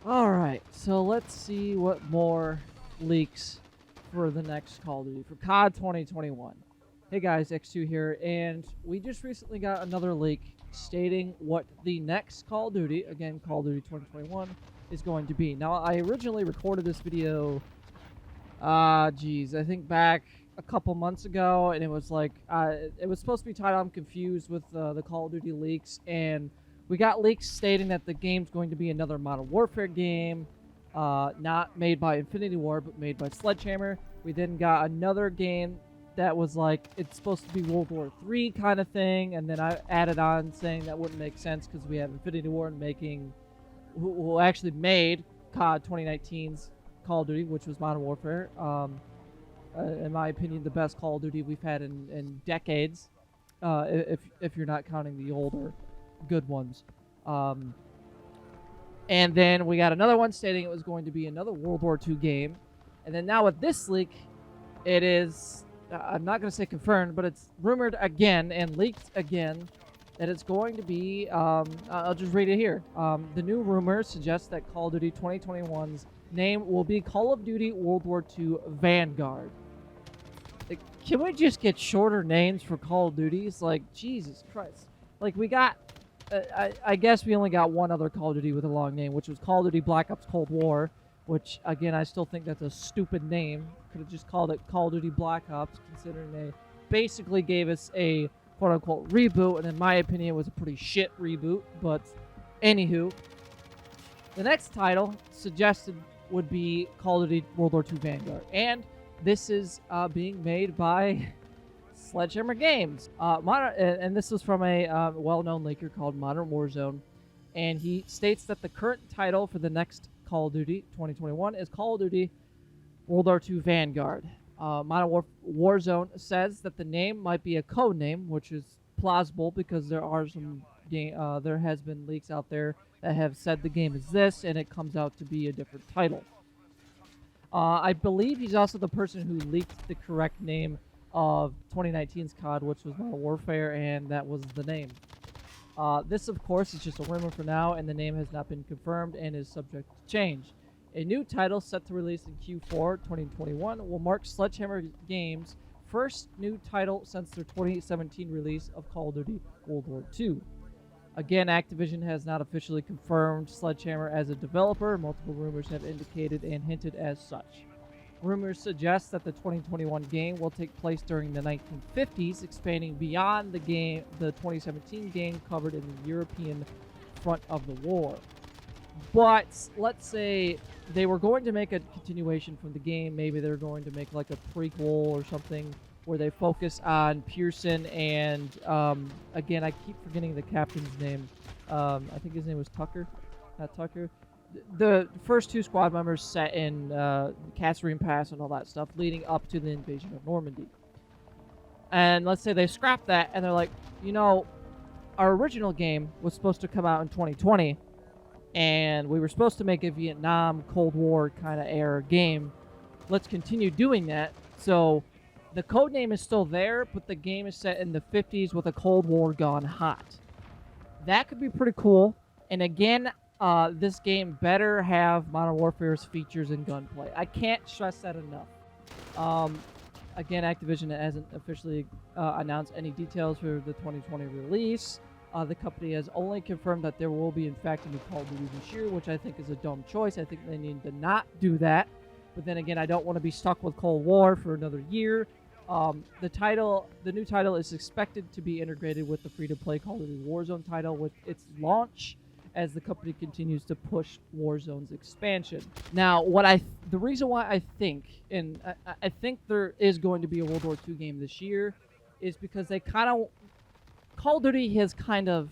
Alright, so let's see what more leaks for the next Call of Duty, for COD 2021. Hey guys, X2 here, and we just recently got another leak stating what the next Call of Duty, again Call of Duty 2021, is going to be. Now, I originally recorded this video, I think back a couple months ago, and it was like, it was supposed to be titled I'm Confused with the Call of Duty leaks, and we got leaks stating that the game's going to be another Modern Warfare game, not made by Infinity Ward, but made by Sledgehammer. We then got another game that was like, it's supposed to be World War III kind of thing, and then I added on saying that wouldn't make sense because we have Infinity Ward making, who actually made COD 2019's Call of Duty, which was Modern Warfare. In my opinion, the best Call of Duty we've had in decades, if you're not counting the older good ones. And then we got another one stating it was going to be another World War II game. And then now with this leak, it is, I'm not going to say confirmed, but it's rumored again and leaked again that it's going to be, I'll just read it here. The new rumor suggests that Call of Duty 2021's name will be Call of Duty World War II Vanguard. Like, can we just get shorter names for Call of Duties? Like, Jesus Christ. Like, we got, I guess we only got one other Call of Duty with a long name, which was Call of Duty Black Ops Cold War, which, again, I still think that's a stupid name. Could have just called it Call of Duty Black Ops, considering they basically gave us a quote-unquote reboot, and in my opinion, it was a pretty shit reboot. But, anywho, the next title suggested would be Call of Duty World War II Vanguard, and this is being made by Sledgehammer Games. And this was from a well-known leaker called Modern Warzone, and he states that the current title for the next Call of Duty 2021 is Call of Duty World War II Vanguard. Modern Warzone says that the name might be a code name, which is plausible because there are some there has been leaks out there that have said the game is this, and it comes out to be a different title. I believe he's also the person who leaked the correct name of 2019's COD, which was Modern Warfare, and that was the name. This, of course, is just a rumor for now, and the name has not been confirmed and is subject to change. A new title set to release in Q4 2021 will mark Sledgehammer Games' first new title since their 2017 release of Call of Duty World War II. Again, Activision has not officially confirmed Sledgehammer as a developer. Multiple rumors have indicated and hinted as such. Rumors suggest that the 2021 game will take place during the 1950s, expanding beyond the 2017 game covered in the European front of the war. But let's say they were going to make a continuation from the game. Maybe they're going to make like a prequel or something where they focus on Pearson and, again, I keep forgetting the captain's name. I think his name was Tucker. Not Tucker. The first two squad members set in Kasserine Pass and all that stuff leading up to the invasion of Normandy. And let's say they scrap that and they're like, you know, our original game was supposed to come out in 2020 and we were supposed to make a Vietnam Cold War kind of era game. Let's continue doing that. So the code name is still there, but the game is set in the 50s with a Cold War gone hot. That could be pretty cool. And again, this game better have Modern Warfare's features and gunplay. I can't stress that enough. Again, Activision hasn't officially announced any details for the 2020 release. The company has only confirmed that there will be, in fact, a new Call of Duty this year, which I think is a dumb choice. I think they need to not do that. But then again, I don't want to be stuck with Cold War for another year. The new title is expected to be integrated with the free-to-play Call of Duty Warzone title with its launch, as the company continues to push Warzone's expansion. Now, the reason why I think, and I think there is going to be a World War II game this year, is because they kind of, Call of Duty has kind of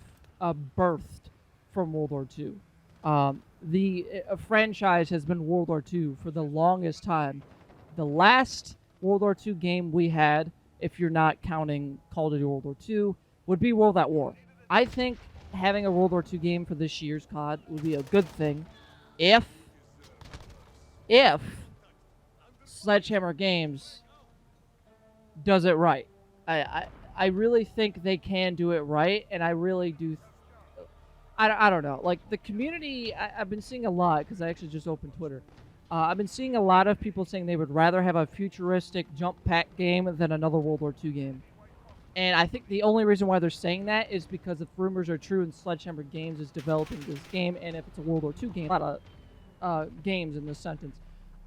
birthed from World War II. The franchise has been World War II for the longest time. The last World War II game we had, if you're not counting Call of Duty World War II, would be World at War. I think having a World War II game for this year's COD would be a good thing if Sledgehammer Games does it right. I really think they can do it right, and I really do I don't know. Like the community, I've been seeing a lot because I actually just opened Twitter. I've been seeing a lot of people saying they would rather have a futuristic jump pack game than another World War II game. And I think the only reason why they're saying that is because if rumors are true and Sledgehammer Games is developing this game, and if it's a World War II game, a lot of games in this sentence.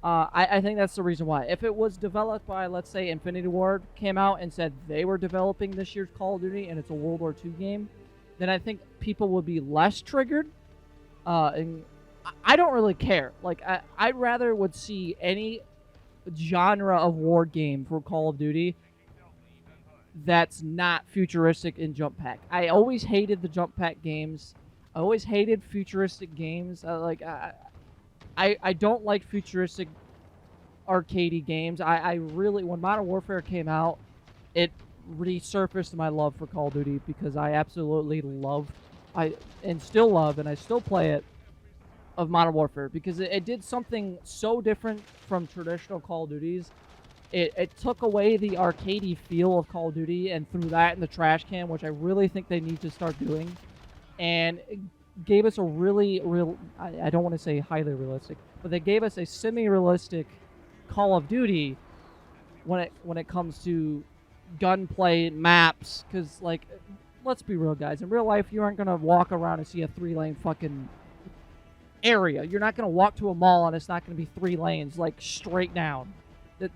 I think that's the reason why. If it was developed by, let's say, Infinity Ward came out and said they were developing this year's Call of Duty and it's a World War II game, then I think people would be less triggered. And I don't really care. Like, I'd rather would see any genre of war game for Call of Duty that's not futuristic in jump pack. I always hated the jump pack games. I always hated futuristic games. I don't like futuristic arcadey games. I really, when Modern Warfare came out, it resurfaced my love for Call of Duty because I absolutely love, and I still play it, of Modern Warfare because it did something so different from traditional Call of Duties. It took away the arcadey feel of Call of Duty and threw that in the trash can, which I really think they need to start doing. And it gave us a I don't want to say highly realistic, but they gave us a semi-realistic Call of Duty when it comes to gunplay, maps. Because, like, let's be real, guys. In real life, you aren't going to walk around and see a 3-lane fucking area. You're not going to walk to a mall and it's not going to be 3 lanes, like, straight down.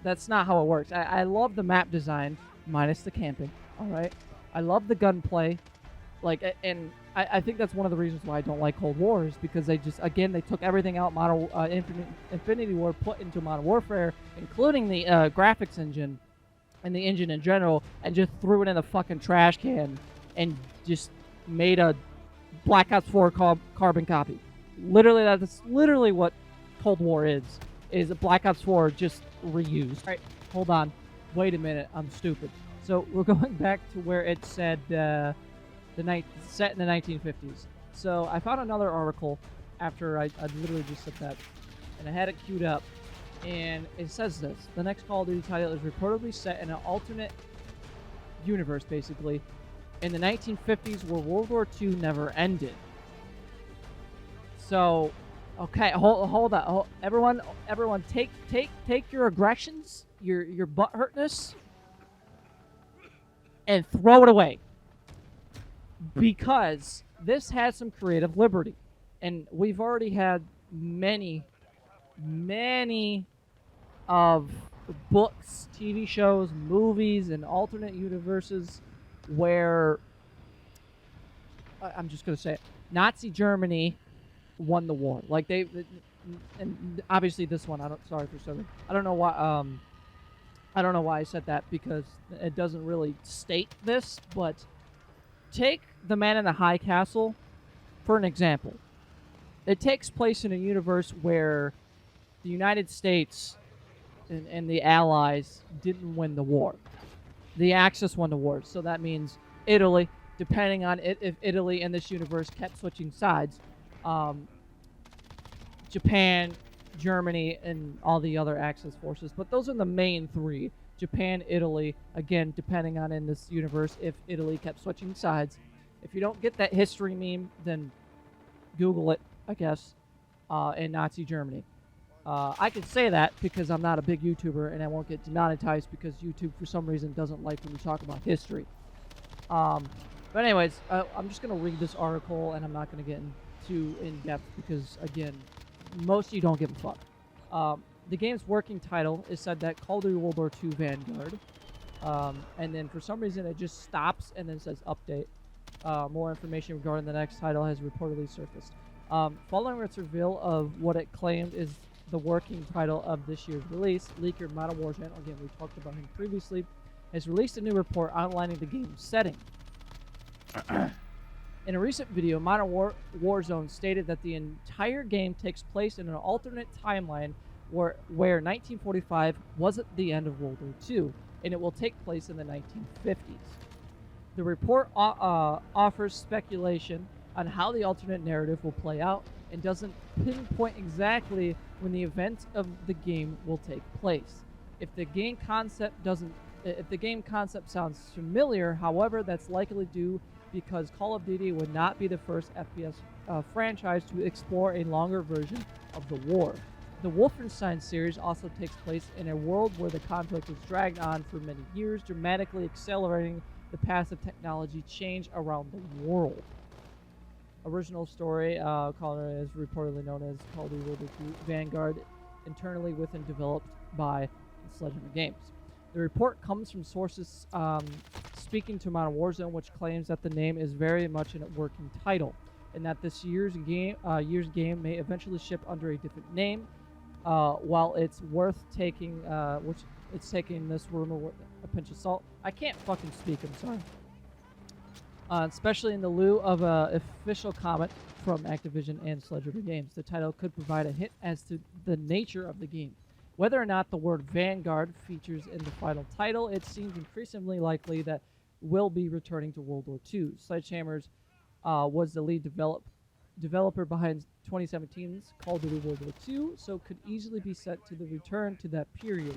That's not how it works. I love the map design, minus the camping, all right? I love the gunplay. Like, and I think that's one of the reasons why I don't like Cold War is because they took everything out Infinity War put into Modern Warfare, including the graphics engine and the engine in general, and just threw it in the fucking trash can and just made a Black Ops 4 carbon copy. Literally, that's literally what Cold War is a Black Ops 4 just reused. All right, hold on. Wait a minute, I'm stupid. So we're going back to where it said set in the 1950s. So I found another article after I literally just said that, and I had it queued up, and it says this: the next Call of Duty title is reportedly set in an alternate universe, basically, in the 1950s where World War II never ended. So, okay, hold on, everyone, take your aggressions, your butt hurtness, and throw it away, because this has some creative liberty, and we've already had many of books, TV shows, movies, and alternate universes where I'm just gonna say it, Nazi Germany won the war. Like and obviously this one, I don't know why. I don't know why I said that because it doesn't really state this, but take The Man in the High Castle for an example. It takes place in a universe where the United States and the Allies didn't win the war. The Axis won the war, so that means Italy, depending on if Italy in this universe kept switching sides, Japan, Germany, and all the other Axis forces. But those are the main three. Japan, Italy, again, depending on in this universe, if Italy kept switching sides. If you don't get that history meme, then Google it, I guess, in Nazi Germany. I can say that because I'm not a big YouTuber and I won't get demonetized because YouTube, for some reason, doesn't like when you talk about history. But anyways, I'm just going to read this article and I'm not going to get too in-depth because, again, most of you don't give a fuck. The game's working title is said that Call of Duty World War II Vanguard. And then for some reason it just stops and then says update. More information regarding the next title has reportedly surfaced. Following its reveal of what it claimed is the working title of this year's release, leaker Modern Warfare, again we talked about him previously, has released a new report outlining the game's setting. In a recent video, Modern Warzone stated that the entire game takes place in an alternate timeline where 1945 wasn't the end of World War II, and it will take place in the 1950s. The report offers speculation on how the alternate narrative will play out and doesn't pinpoint exactly when the events of the game will take place. If the game concept sounds familiar, however, that's likely due because Call of Duty would not be the first FPS franchise to explore a longer version of the war. The Wolfenstein series also takes place in a world where the conflict has dragged on for many years, dramatically accelerating the path of technology change around the world. Original story, called is reportedly known as Call of Duty World War II Vanguard, internally with and developed by Sledgehammer Games. The report comes from sources speaking to Modern Warzone, which claims that the name is very much a working title, and that this year's game may eventually ship under a different name. While it's worth taking, it's taking this rumor with a pinch of salt. I can't fucking speak. I'm sorry. Especially in the lieu of an official comment from Activision and Sledgehammer Games, the title could provide a hint as to the nature of the game. Whether or not the word Vanguard features in the final title, it seems increasingly likely that we'll be returning to World War II. Sledgehammer's was the lead developer behind 2017's Call of Duty World War II, so could easily be set to the return to that period.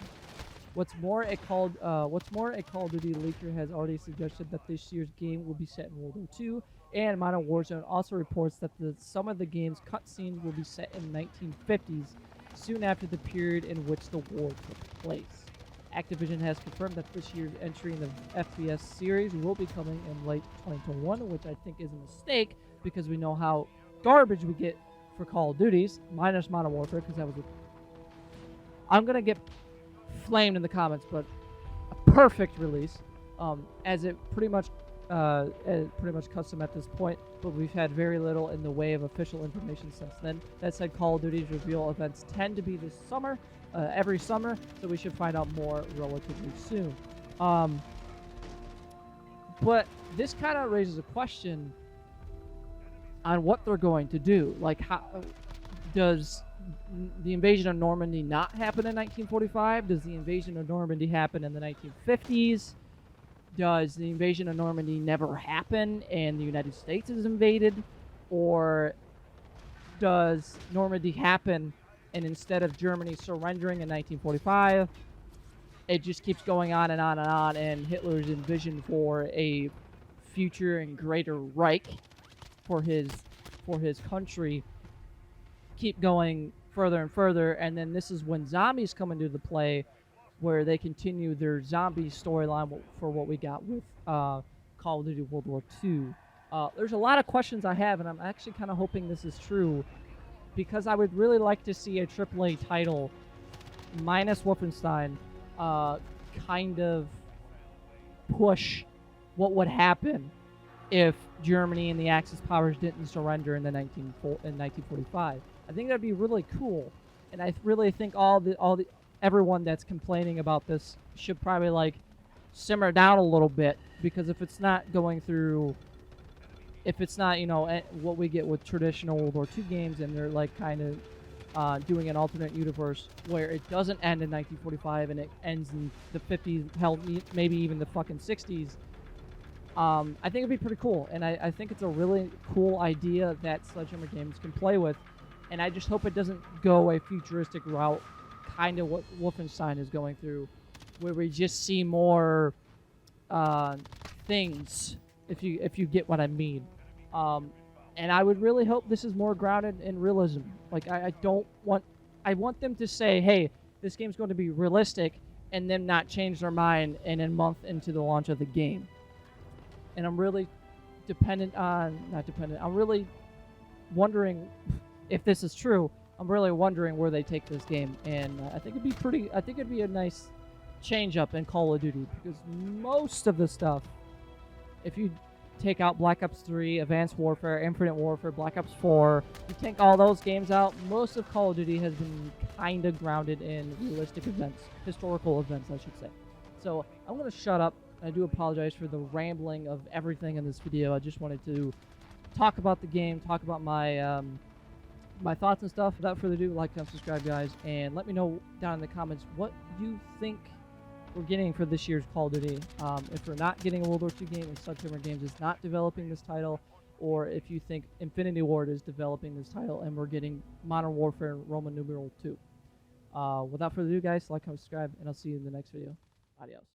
What's more, a Call of Duty leaker has already suggested that this year's game will be set in World War II, and Modern Warzone also reports that some of the game's cutscenes will be set in the 1950s, soon after the period in which the war took place. Activision has confirmed that this year's entry in the FPS series will be coming in late 2021, which I think is a mistake because we know how garbage we get for Call of Duties, minus Modern Warfare, because that was I'm going to get flamed in the comments, but a perfect release, as it pretty much custom at this point, but we've had very little in the way of official information since then. That said, Call of Duty's reveal events tend to be this summer, every summer, so we should find out more relatively soon. But this kind of raises a question on what they're going to do. Like, how does the invasion of Normandy not happen in 1945? Does the invasion of Normandy happen in the 1950s? Does the invasion of Normandy never happen and the United States is invaded? Or does Normandy happen and instead of Germany surrendering in 1945, it just keeps going on and on and on, and Hitler's envision for a future and greater Reich for his country keep going further and further, and then this is when zombies come into the play, where they continue their zombie storyline for what we got with Call of Duty World War II. There's a lot of questions I have, and I'm actually kind of hoping this is true, because I would really like to see a AAA title, minus Wolfenstein, kind of push what would happen if Germany and the Axis powers didn't surrender in 1945. I think that'd be really cool, and I really think everyone that's complaining about this should probably like simmer down a little bit, because if it's not what we get with traditional World War II games, and they're like kind of doing an alternate universe where it doesn't end in 1945 and it ends in the 50s, hell, maybe even the fucking 60s. I think it'd be pretty cool, and I think it's a really cool idea that Sledgehammer Games can play with, and I just hope it doesn't go a futuristic route, kind of what Wolfenstein is going through, where we just see more things, if you get what I mean. And I would really hope this is more grounded in realism. Like, I want them to say, hey, this game's going to be realistic, and them not change their mind in a month into the launch of the game. And I'm really I'm really wondering if this is true. I'm really wondering where they take this game, and I think it'd be a nice change up in Call of Duty, because most of the stuff, if you take out Black Ops 3, Advanced Warfare, Infinite Warfare, Black Ops 4, you take all those games out, most of Call of Duty has been kind of grounded in realistic events, historical events, I should say. So I'm going to shut up. I do apologize for the rambling of everything in this video. I just wanted to talk about the game, talk about my my thoughts and stuff. Without further ado, like and subscribe, guys, and let me know down in the comments what you think we're getting for this year's Call of Duty. If we're not getting a World War II game and Sledgehammer Games is not developing this title, or if you think Infinity Ward is developing this title and we're getting Modern Warfare Roman numeral 2. Without further ado, guys, like and subscribe, and I'll see you in the next video. Adios.